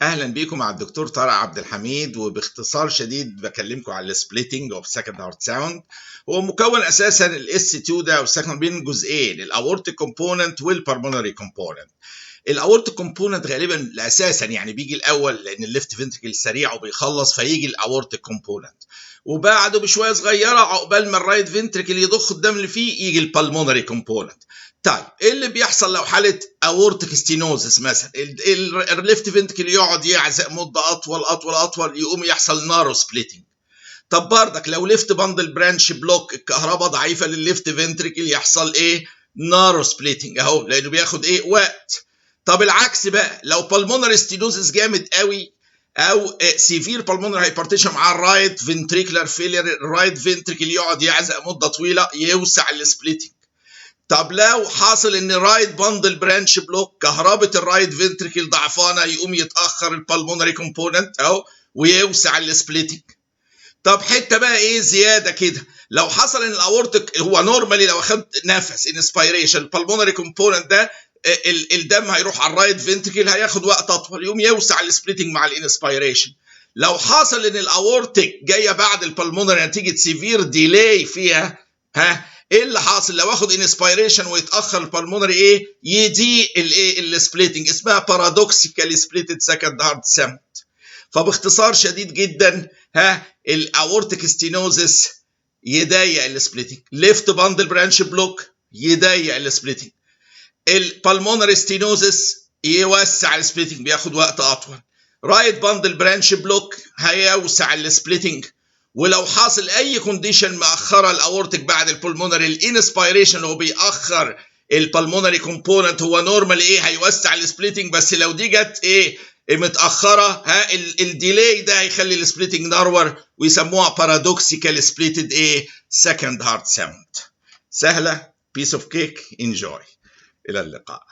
اهلا بيكم مع الدكتور طارق عبد الحميد، وباختصار شديد بكلمكم على السبليتنج اوف سكند هارت ساوند. هو مكون اساسا الاس 2 ده والسكند بين جزئين، الاورتيك كومبوننت والبلمونري كومبوننت. الاورتيك كومبوننت غالبا اساسا يعني بيجي الاول لان الليفت فنتركل سريع وبيخلص، فيجي الاورتيك كومبوننت، وبعده بشويه صغيره عقبال ما الرايت فنتركل يضخ الدم اللي فيه يجي البلمونري كومبوننت. طيب ايه اللي بيحصل لو حاله اورتيك ستينوزس مثلا؟ الليفت فنتركل يقعد يعزق مده اطول يقوم يحصل نارو سبليتنج. طب بردك لو ليفت باندل برانش بلوك، الكهرباء ضعيفه للليفت فنتركل، يحصل ايه؟ نارو سبليتنج اهو، لانه بياخد ايه؟ وقت. طب العكس بقى، لو بالمونري ستينوزس جامد قوي او سيفير بالمونري هايبرتيشن مع الرايت فنتريكولار فيلير، الرايت فنتركل يقعد يعزق مده طويله، يوسع السبليتنج. طب لو حاصل ان رايت باندل برانش بلوك، كهرباء الرايت فنتركل ضعفانه، يقوم يتاخر البلمونري كومبوننت اهو ويوسع السبليتنج. طب حته بقى ايه زياده كده، لو حصل ان الاورتيك هو نورمالي لو اخدت نفس انسبيريشن، البلمونري كومبوننت ده الدم هيروح على الرايت فنتركل، هياخد وقت اطول، يقوم يوسع السبليتنج مع الانسبيريشن. لو حصل ان الاورتيك جايه بعد البلمونري نتيجه سيفير ديلاي فيها، ايه اللي حاصل؟ لو اخد انسبيريشن ويتاخر البلمونري ايه؟ يضيق الايه؟ السبليتنج، اسمها بارادوكسيكال سبليتد سكند هارت ساوند. فباختصار شديد جدا الاورتيك ستينوزس يضيق السبليتنج، ليفت باندل برانش بلوك يضيق السبليتنج، البلمونري ستينوزس يوسع السبليتنج بياخد وقت اطول، رايت باندل برانش بلوك هيوسع السبليتنج. ولو حاصل اي كونديشن مأخره الاورتيك بعد البلمونري، الانسبيريشن هو بيأخر البلمونري كومبوننت، هو نورمال ايه؟ هيوسع السبليتنج، بس لو دي جت ايه؟ متأخرة، الديلي ده هيخلي السبليتنج نارور، ويسموها بارادوكسيكال سبليتد ايه؟ سكند هارت ساوند. سهلة، بيس اوف كيك، انجوي. إلى اللقاء.